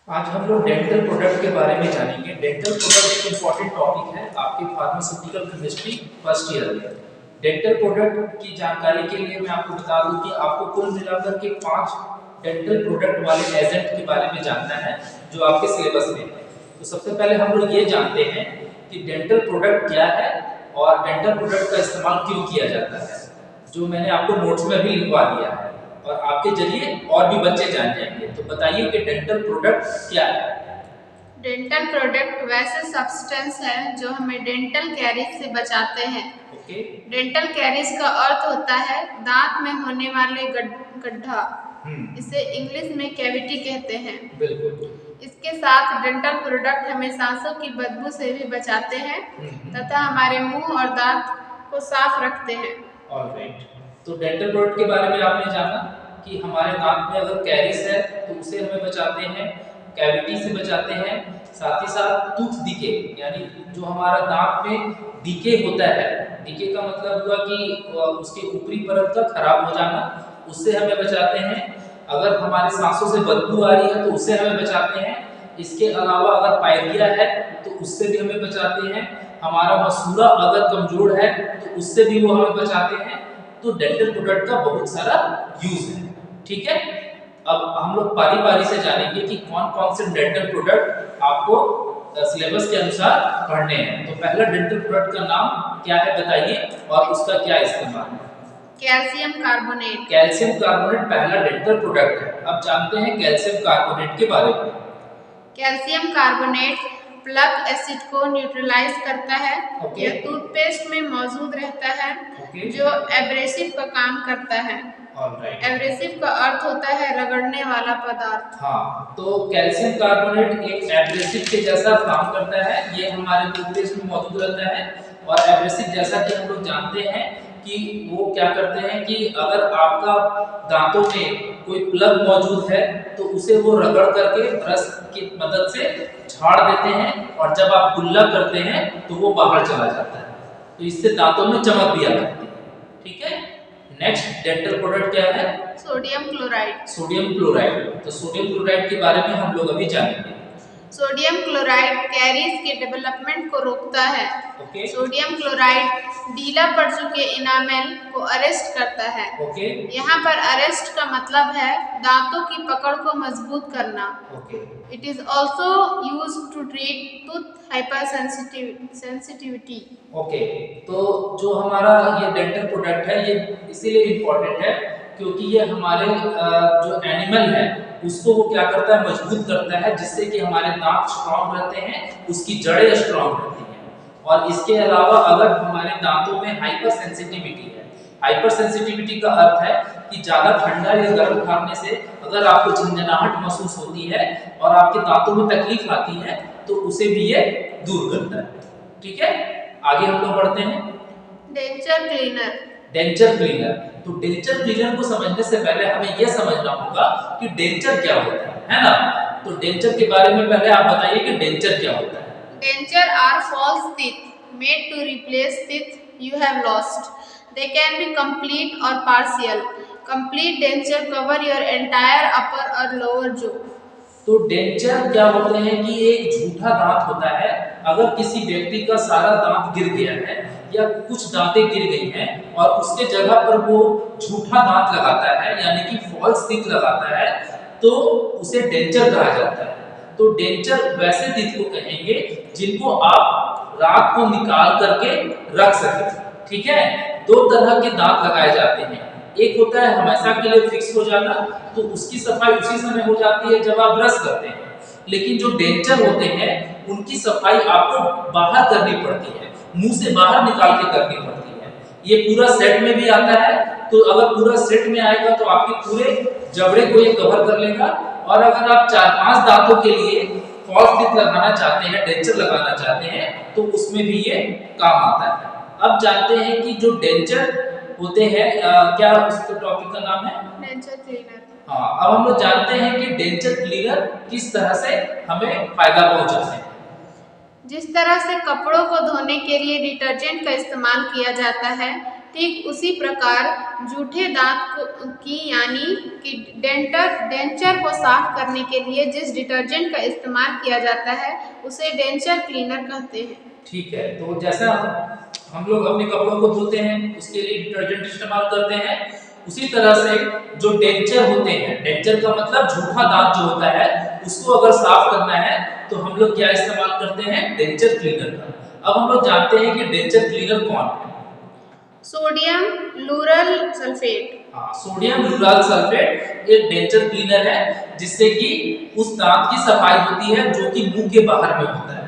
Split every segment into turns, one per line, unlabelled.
आज हम लोग डेंटल प्रोडक्ट के बारे में जानेंगे। डेंटल प्रोडक्ट एक इम्पॉर्टेंट टॉपिक है आपके फार्मास्यूटिकल केमिस्ट्री फर्स्ट ईयर में। डेंटल प्रोडक्ट की जानकारी के लिए मैं आपको बता दूं कि आपको कुल मिलाकर के 5 डेंटल प्रोडक्ट वाले एजेंट के बारे में जानना है जो आपके सिलेबस में है। तो सबसे पहले हम लोग ये जानते हैं कि डेंटल प्रोडक्ट क्या है और डेंटल प्रोडक्ट का इस्तेमाल क्यों किया जाता है, जो मैंने आपको नोट्स में भी लिखवा दिया है और आपके जरिए और भी बच्चे जान जाएंगे। तो बताइए कि डेंटल प्रोडक्ट क्या है।
डेंटल प्रोडक्ट वैसे सब्सटेंस है जो हमें डेंटल कैरीज से बचाते हैं।
ओके।
डेंटल कैरीज का अर्थ होता है दांत में होने वाले गड्ढा। इसे इंग्लिश में कैविटी कहते हैं।
बिल्कुल।
इसके साथ डेंटल प्रोडक्ट हमें सांसों की बदबू से भी बचाते हैं तथा हमारे मुंह और दांत को साफ रखते हैं।
ऑलराइट। तो डेंटल प्रोडक्ट के बारे में आपने जाना कि हमारे दांत में अगर कैरीज है तो उसे हमें बचाते हैं, कैविटी से बचाते हैं, साथ ही साथ टूथ डीके यानी जो हमारा दांत में डीके होता है, डीके का मतलब हुआ कि उसके ऊपरी परत का खराब हो जाना, उससे हमें बचाते हैं। अगर हमारे सांसों से बदबू आ रही है तो उससे हमें बचाते हैं। इसके अलावा अगर पायरिया है तो उससे भी हमें बचाते हैं। हमारा मसूड़ा अगर कमजोर है तो उससे भी वो हमें बचाते हैं। तो डेंटल प्रोडक्ट का बहुत सारा यूज है। ठीक है, अब हम लोग पारी पारी से जानेंगे कि कौन कौन से डेंटल प्रोडक्ट आपको सिलेबस के अनुसार पढ़ने हैं। तो पहला डेंटल प्रोडक्ट का नाम क्या है बताइए और उसका क्या इस्तेमाल है।
Calcium carbonate.
कैल्शियम कार्बोनेट पहला डेंटल प्रोडक्ट है। अब जानते हैं कैल्शियम कार्बोनेट के बारे में।
कैल्शियम कार्बोनेट प्लक एसिड को न्यूट्रलाइज करता है। यह टूथपेस्ट में मौजूद रहता है जो एब्रेसिव का काम करता है। एब्रेसिव का अर्थ होता है रगड़ने वाला पदार्थ।
हाँ, तो कैल्शियम कार्बोनेट एक एब्रेसिव के जैसा काम करता है। ये हमारे टूथपेस्ट में मौजूद रहता है और एब्रेसिव जैसा कि हम लोग जानते हैं कि वो क्या करते हैं कि अगर आपका दांतों में कोई प्लग मौजूद है तो उसे वो रगड़ करके ब्रश की मदद से झाड़ देते हैं और जब आप कुल्ला करते हैं तो वो बाहर चला जाता है। तो इससे दांतों में चमक भी आ जाती है। ठीक है, नेक्स्ट डेंटल प्रोडक्ट क्या है?
Sodium chloride.
Sodium chloride. तो सोडियम क्लोराइड के बारे में हम लोग अभी जानेंगे।
सोडियम क्लोराइड कैरीज के डेवलपमेंट को रोकता है। सोडियम क्लोराइड ढीला पड़ चुके इनामेल को अरेस्ट करता है। यहाँ पर अरेस्ट का मतलब है दांतों की पकड़ को मजबूत करना। It is also used to treat tooth hypersensitivity.
Okay, तो जो हमारा ये डेंटल प्रोडक्ट है ये इसीलिए इम्पोर्टेंट है क्योंकि ये हमारे जो एनिमल है उसको वो क्या करता है, मजबूत करता है, जिससे कि हमारे दांत स्ट्रांग रहते हैं, उसकी जड़ें स्ट्रांग रहती हैं। और इसके अलावा अगर हमारे दांतों में हाइपर सेंसिटिविटी है, हाइपर सेंसिटिविटी का अर्थ है कि ज्यादा ठंडा या गर्म खाने से अगर आपको झंझनाहट महसूस होती है और आपके दांतों में तकलीफ आती है तो उसे भी ये दूर करता है। ठीक है, आगे हम लोग बढ़ते हैं।
Denture cleaner.
Denture cleaner. तो डेंचर क्लीनर को समझने से पहले हमें यह समझना होगा कि डेंचर क्या होता है ना। तो डेंचर के बारे में पहले आप बताइए कि डेंचर क्या होता है।
Denture are false teeth made to replace teeth you have lost. They can be complete or partial. Complete denture cover your entire upper or lower जो।
तो डेंचर क्या होते हैं कि एक झूठा दांत होता है। अगर किसी व्यक्ति का सारा दांत गिर गया है या कुछ दांतें गिर गई हैं और उसके जगह पर वो झूठा दांत लगाता है यानी कि फॉल्स टीथ लगाता है तो उसे डेंचर कहा जाता है। तो डेंचर वैसे टीथ को कहेंगे जिनको आप रात को निकाल करके रख सके। ठीक है, दो तरह के दांत लगाए जाते हैं। एक होता है हमेशा के लिए फिक्स हो जाना, तो उसकी सफाई उसी समय हो जाती है जब आप ब्रश करते हैं। लेकिन जो डेंचर होते हैं उनकी सफाई आपको बाहर करनी पड़ती है, मुंह से बाहर निकाल के करनी पड़ती है। ये पूरा सेट में भी आता है, तो अगर पूरा सेट में आएगा तो आपके पूरे जबड़े को ये कवर कर लेगा। और अगर आप 4-5 दांतों के लिए फॉल्स टीथ लगाना चाहते हैं, डेंचर लगाना चाहते हैं, तो उसमें भी ये काम आता है। अब जानते हैं कि जो डेंचर होते हैं क्या उसका टॉपिक का नाम है?
Denture cleaner.
हाँ, अब हम लोग जानते हैं कि डेंचर क्लीनर किस तरह से हमें फायदा पहुंचाते हैं।
जिस तरह से कपड़ों को धोने के लिए डिटर्जेंट का इस्तेमाल किया जाता है ठीक उसी प्रकार जूठे दांत की यानी कि डेंचर को साफ करने के लिए जिस डिटर्जेंट का इस्तेमाल किया जाता है उसे डेंचर क्लीनर कहते हैं।
ठीक है, तो जैसा हम लोग अपने कपड़ों को धोते हैं उसके लिए डिटर्जेंट इस्तेमाल करते हैं, उसी तरह से जो डेंचर होते हैं, डेंचर का मतलब झूठा दांत जो होता है उसको अगर साफ करना है तो हम लोग क्या इस्तेमाल करते हैं, डेंचर क्लीनर का। अब हम लोग जानते हैं कि डेंचर क्लीनर कौन है।
Sodium lauryl sulfate.
हाँ, सोडियम लूरल सल्फेट एक डेंचर क्लीनर है जिससे कि उस दांत की सफाई होती है जो कि मुंह के बाहर में होता है।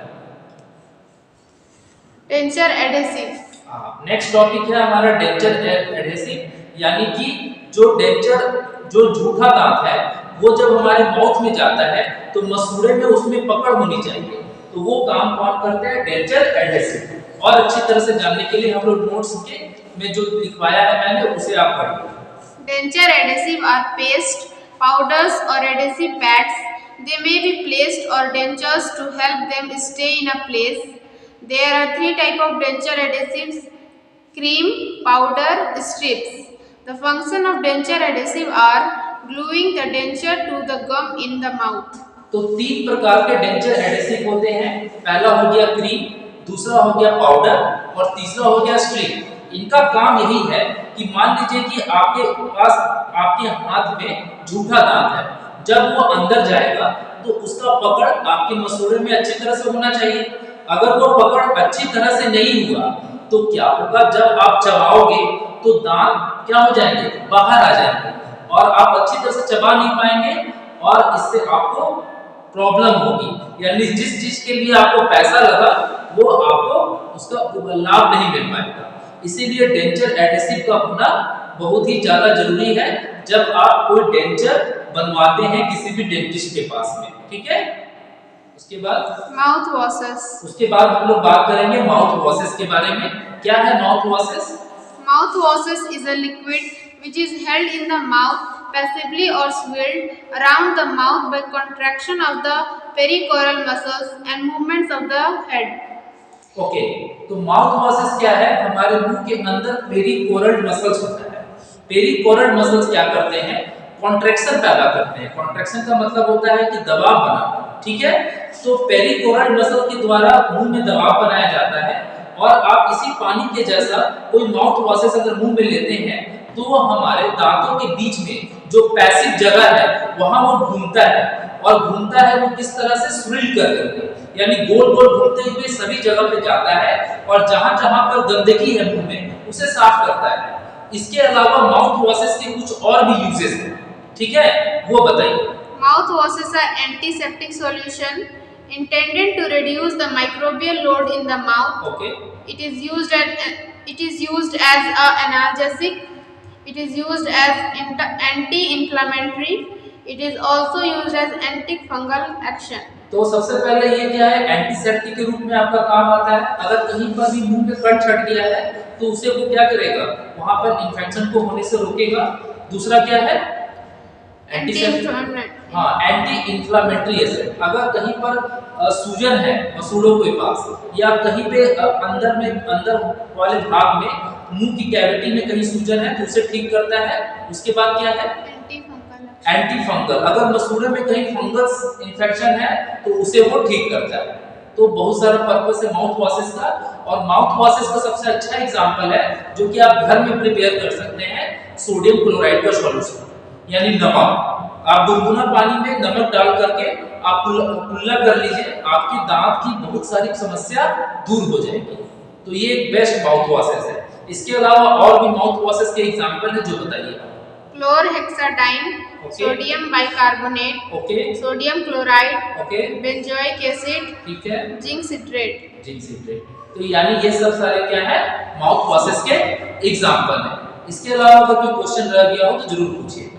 Denture adhesive.
नेक्स्ट टॉपिक है हमारा डेंचर एडहेसिव, यानी कि जो डेंचर जो झूठा दांत है वो जब हमारे माउथ में जाता है तो मसूड़े में उसमें पकड़ होनी चाहिए, तो वो काम कौन करते हैं, डेंचर एडहेसिव। और अच्छी तरह से जानने के लिए हम लोग नोट्स के में जो लिखवाया है मैंने उसे आप पढ़िए।
Denture adhesive are paste, powders or adhesive pads. They may be placed or dentures to help them stay in a place. There are 3 types of denture adhesives: cream, powder, strips. The function of denture adhesive are gluing the denture to the gum in the mouth.
तो 3 प्रकार के denture adhesive होते हैं। पहला हो गया cream, दूसरा हो गया पाउडर और तीसरा हो गया स्ट्रिप। इनका काम यही है कि मान लीजिए कि आपके पास आपके हाथ में झूठा दांत है, जब वो अंदर जाएगा तो उसका पकड़ आपके मसूड़े में अच्छी तरह से होना चाहिए। अगर वो पकड़ अच्छी तरह से नहीं हुआ तो क्या होगा, जब आप चबाओगे तो दांत क्या हो जाएंगे, बाहर आ जाएंगे और आप अच्छी तरह से चबा नहीं पाएंगे और इससे आपको प्रॉब्लम होगी। यानी जिस चीज के लिए आपको पैसा लगा वो आपको उसका लाभ नहीं मिल पाएगा। इसीलिए डेंचर एडहेसिव का होना बहुत ही ज्यादा जरूरी है जब आप कोई डेंचर बनवाते हैं किसी भी डेंटिस्ट के पास में। ठीक है, उसके बाद
माउथ वॉशेस।
उसके बाद हम लोग बात करेंगे माउथ वॉशेस के बारे में। क्या है mouth washes?
Mouth washes is a liquid which is held in the mouth passively or swirled around the mouth by contraction of the pericordial muscles and movements of the head.
Okay, तो mouth washes क्या है, हमारे मुंह के अंदर पेरिकोरल muscles होता है। पेरिकोरल muscles क्या करते हैं, कॉन्ट्रैक्शन पैदा करते हैं। कॉन्ट्रैक्शन का मतलब होता है कि दबाव बनाना। ठीक है, तो पेरिकोरल मसल के द्वारा मुंह में दबाव बनाया जाता है और आप इसी पानी के जैसा कोई माउथ वॉशेस अगर मुंह में लेते हैं तो वो हमारे दांतों के बीच में जो पैसिव जगह है वहां वो घूमता है और घूमता है वो किस तरह से स्विल करके, यानी गोल गोल घूमते हुए सभी जगह पे जाता है और जहां जहां पर गंदगी है मुंह में उसे साफ करता है। इसके अलावा माउथ वॉशेस के कुछ और भी यूजेस हैं, ठीक है, वो बताइए।
Mouthwashes are antiseptic solution intended to reduce the microbial load in the mouth.
Okay.
It is used as a analgesic. It is used as anti-inflammatory. It is also used as antifungal action.
तो सबसे पहले ये क्या है, antiseptic के रूप में आपका काम आता है। अगर कहीं पर भी मुंह में कट छट गया है तो उसे वो क्या करेगा, वहां पर इन्फेक्शन को होने से रोकेगा। दूसरा क्या है, हाँ, एंटी इंफ्लेमेटरी एसिड। अगर कहीं पर सूजन है मसूड़ों के पास या कहीं पे अंदर वाले भाग में मुंह की कैविटी में कहीं सूजन है तो उसे ठीक करता है। उसके बाद क्या है, एंटी फंगल। अगर मसूड़े में कहीं फंगस इन्फेक्शन है तो उसे वो ठीक करता है। तो बहुत सारा पर्पस है माउथ वॉशेस का, और माउथ वॉशेस का सबसे अच्छा एग्जांपल है जो कि आप घर में प्रिपेयर कर सकते हैं, सोडियम क्लोराइड का सॉल्यूशन यानी नमक। आप गुनगुना पानी में नमक डाल करके आप कुल्ला कर लीजिए, आपकी दांत की बहुत सारी समस्या दूर हो जाएगी। तो ये एक बेस्ट माउथ वॉशेस है। इसके अलावा और भी माउथ वॉशेस के एग्जांपल है, जो बताइए।
Chlorhexidine, sodium bicarbonate, sodium chloride, benzoic acid,
ठीक है,
जिंक सिट्रेट।
तो यानी ये सब सारे क्या है, माउथ वॉशेस के एग्जांपल है। इसके अलावा अगर कोई क्वेश्चन रह गया हो तो जरूर पूछिए।